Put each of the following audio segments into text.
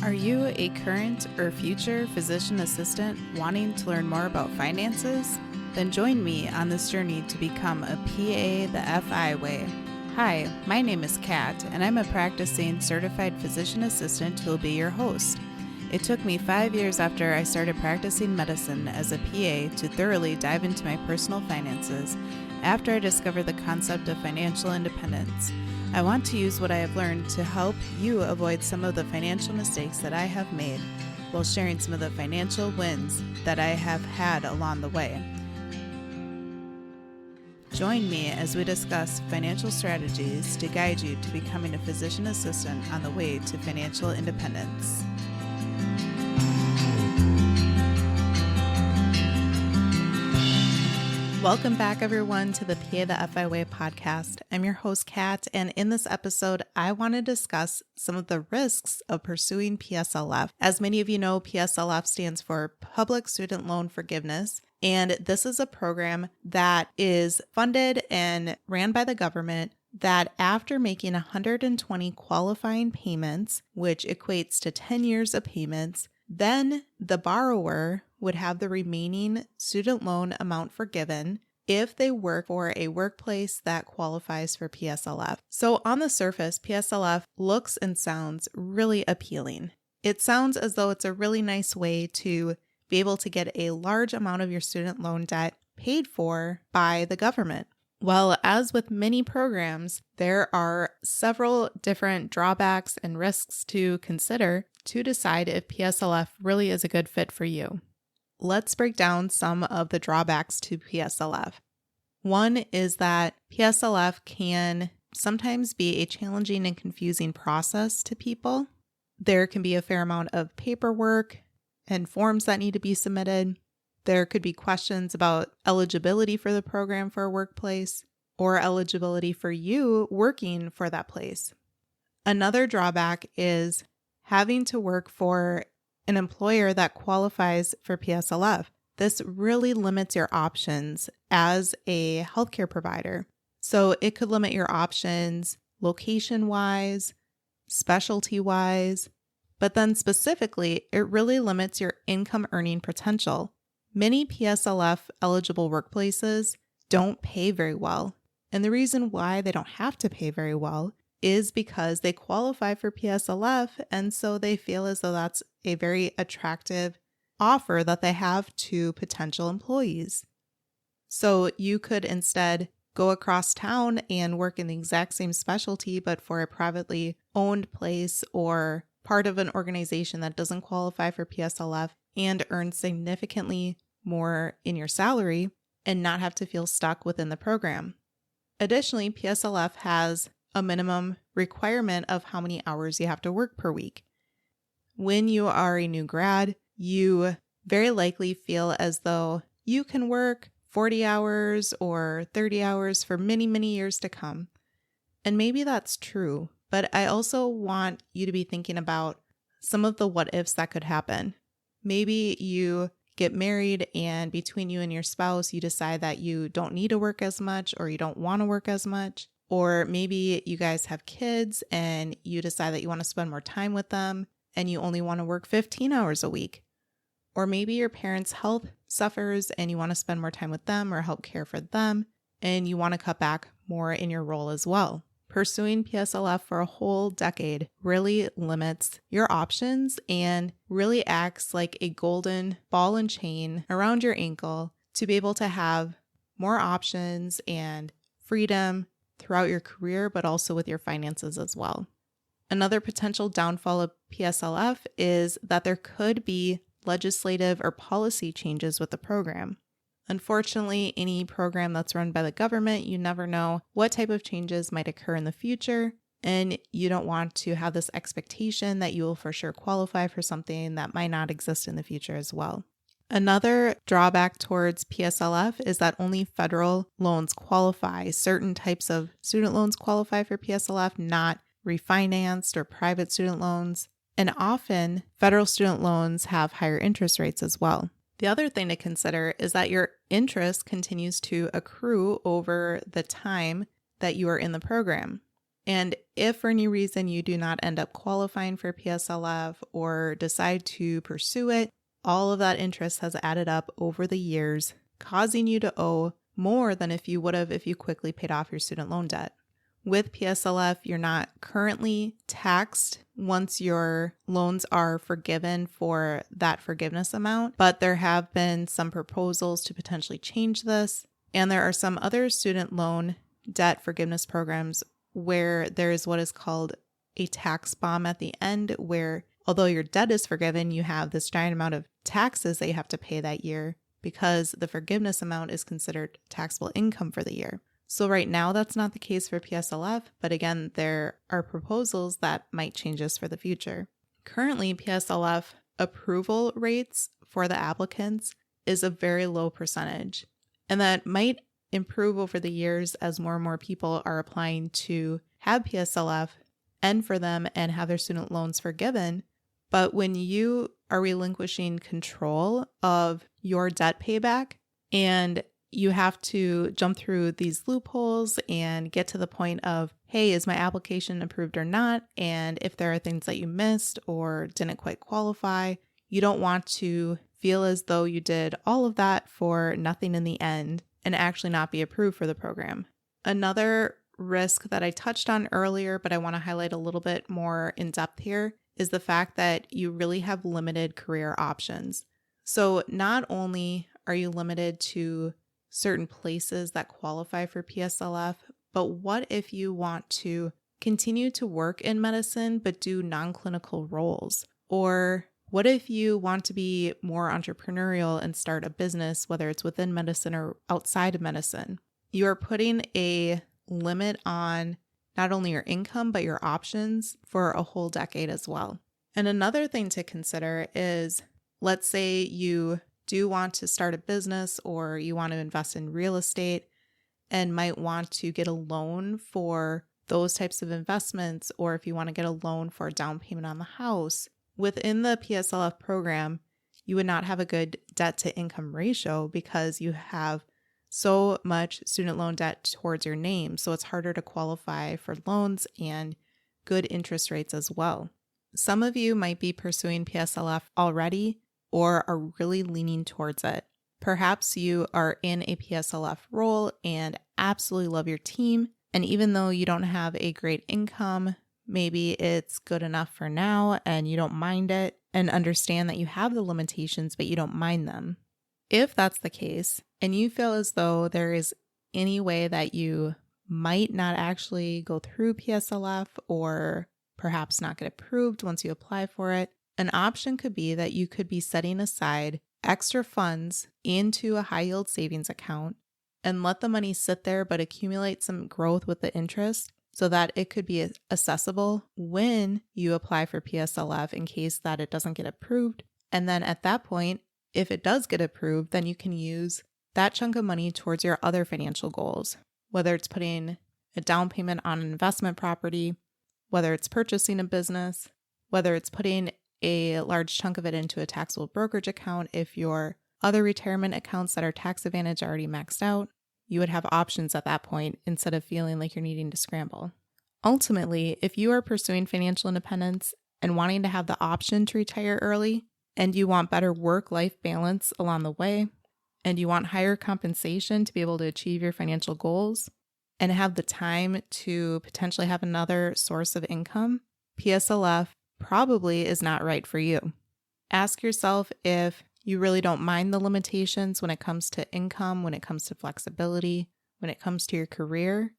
Are you a current or future physician assistant wanting to learn more about finances? Then join me on this journey to become a PA the FI way. Hi, my name is Kat, and I'm a practicing certified physician assistant who will be your host. It took me 5 years after I started practicing medicine as a PA to thoroughly dive into my personal finances after I discovered the concept of financial independence. I want to use what I have learned to help you avoid some of the financial mistakes that I have made while sharing some of the financial wins that I have had along the way. Join me as we discuss financial strategies to guide you to becoming a physician assistant on the way to financial independence. Welcome back, everyone, to the PA the FI Way podcast. I'm your host, Kat, and in this episode, I want to discuss some of the risks of pursuing PSLF. As many of you know, PSLF stands for Public Student Loan Forgiveness, and this is a program that is funded and ran by the government that after making 120 qualifying payments, which equates to 10 years of payments, then the borrower would have the remaining student loan amount forgiven if they work for a workplace that qualifies for PSLF. So on the surface, PSLF looks and sounds really appealing. It sounds as though it's a really nice way to be able to get a large amount of your student loan debt paid for by the government. Well, as with many programs, there are several different drawbacks and risks to consider to decide if PSLF really is a good fit for you. Let's break down some of the drawbacks to PSLF. One is that PSLF can sometimes be a challenging and confusing process to people. There can be a fair amount of paperwork and forms that need to be submitted. There could be questions about eligibility for the program for a workplace or eligibility for you working for that place. Another drawback is having to work for an employer that qualifies for PSLF. This really limits your options as a healthcare provider. So it could limit your options location-wise, specialty-wise, but then specifically, it really limits your income earning potential. Many PSLF eligible workplaces don't pay very well. And the reason why they don't have to pay very well is because they qualify for PSLF, and so they feel as though that's a very attractive offer that they have to potential employees. So you could instead go across town and work in the exact same specialty, but for a privately owned place or part of an organization that doesn't qualify for PSLF and earn significantly more in your salary and not have to feel stuck within the program. Additionally, PSLF has a minimum requirement of how many hours you have to work per week. When you are a new grad, you very likely feel as though you can work 40 hours or 30 hours for many, many years to come. And maybe that's true, but I also want you to be thinking about some of the what ifs that could happen. Maybe you get married and between you and your spouse, you decide that you don't need to work as much or you don't want to work as much. Or maybe you guys have kids and you decide that you want to spend more time with them and you only want to work 15 hours a week. Or maybe your parents' health suffers and you want to spend more time with them or help care for them and you want to cut back more in your role as well. Pursuing PSLF for a whole decade really limits your options and really acts like a golden ball and chain around your ankle to be able to have more options and freedom throughout your career, but also with your finances as well. Another potential downfall of PSLF is that there could be legislative or policy changes with the program. Unfortunately, any program that's run by the government, you never know what type of changes might occur in the future, and you don't want to have this expectation that you will for sure qualify for something that might not exist in the future as well. Another drawback towards PSLF is that only federal loans qualify. Certain types of student loans qualify for PSLF, not refinanced or private student loans. And often, federal student loans have higher interest rates as well. The other thing to consider is that your interest continues to accrue over the time that you are in the program. And if for any reason you do not end up qualifying for PSLF or decide to pursue it, all of that interest has added up over the years, causing you to owe more than if you would have if you quickly paid off your student loan debt. With PSLF, you're not currently taxed once your loans are forgiven for that forgiveness amount, but there have been some proposals to potentially change this. And there are some other student loan debt forgiveness programs where there is what is called a tax bomb at the end, where although your debt is forgiven, you have this giant amount of taxes that you have to pay that year because the forgiveness amount is considered taxable income for the year. So right now, that's not the case for PSLF, but again, there are proposals that might change this for the future. Currently, PSLF approval rates for the applicants is a very low percentage, and that might improve over the years as more and more people are applying to have PSLF end for them and have their student loans forgiven. But when you are relinquishing control of your debt payback and you have to jump through these loopholes and get to the point of, hey, is my application approved or not? And if there are things that you missed or didn't quite qualify, you don't want to feel as though you did all of that for nothing in the end and actually not be approved for the program. Another risk that I touched on earlier, but I want to highlight a little bit more in depth here, is the fact that you really have limited career options. So not only are you limited to certain places that qualify for PSLF, but what if you want to continue to work in medicine but do non-clinical roles? Or what if you want to be more entrepreneurial and start a business, whether it's within medicine or outside of medicine? You are putting a limit on not only your income, but your options for a whole decade as well. And another thing to consider is, let's say you do want to start a business or you want to invest in real estate and might want to get a loan for those types of investments, or if you want to get a loan for a down payment on the house. Within the PSLF program, you would not have a good debt to income ratio because you have so much student loan debt towards your name. So it's harder to qualify for loans and good interest rates as well. Some of you might be pursuing PSLF already or are really leaning towards it. Perhaps you are in a PSLF role and absolutely love your team. And even though you don't have a great income, maybe it's good enough for now and you don't mind it and understand that you have the limitations, but you don't mind them. If that's the case, and you feel as though there is any way that you might not actually go through PSLF or perhaps not get approved once you apply for it, an option could be that you could be setting aside extra funds into a high yield savings account and let the money sit there but accumulate some growth with the interest so that it could be accessible when you apply for PSLF in case that it doesn't get approved. And then at that point, if it does get approved, then you can use that chunk of money towards your other financial goals, whether it's putting a down payment on an investment property, whether it's purchasing a business, whether it's putting a large chunk of it into a taxable brokerage account. If your other retirement accounts that are tax advantage are already maxed out, you would have options at that point instead of feeling like you're needing to scramble. Ultimately, if you are pursuing financial independence and wanting to have the option to retire early, and you want better work-life balance along the way, and you want higher compensation to be able to achieve your financial goals, and have the time to potentially have another source of income, PSLF probably is not right for you. Ask yourself if you really don't mind the limitations when it comes to income, when it comes to flexibility, when it comes to your career.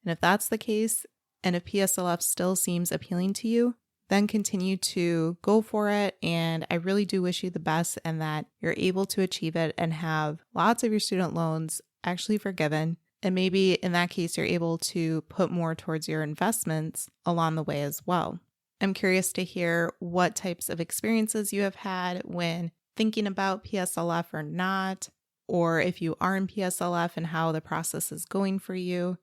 And if that's the case, and if PSLF still seems appealing to you, then continue to go for it. And I really do wish you the best and that you're able to achieve it and have lots of your student loans actually forgiven. And maybe in that case, you're able to put more towards your investments along the way as well. I'm curious to hear what types of experiences you have had when thinking about PSLF or not, or if you are in PSLF and how the process is going for you,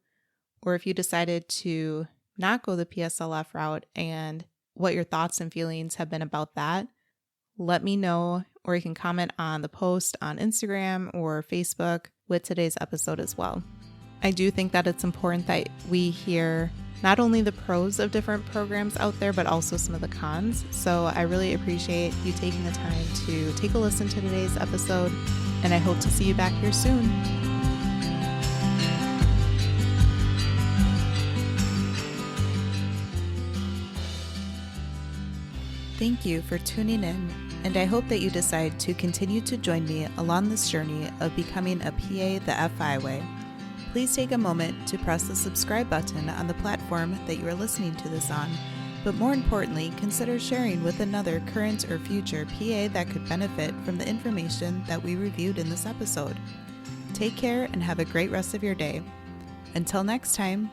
or if you decided to not go the PSLF route and what your thoughts and feelings have been about that. Let me know, or you can comment on the post on Instagram or Facebook with today's episode as well. I do think that it's important that we hear not only the pros of different programs out there, but also some of the cons. So I really appreciate you taking the time to take a listen to today's episode, and I hope to see you back here soon. Thank you for tuning in, and I hope that you decide to continue to join me along this journey of becoming a PA the FI way. Please take a moment to press the subscribe button on the platform that you are listening to this on, but more importantly, consider sharing with another current or future PA that could benefit from the information that we reviewed in this episode. Take care and have a great rest of your day. Until next time.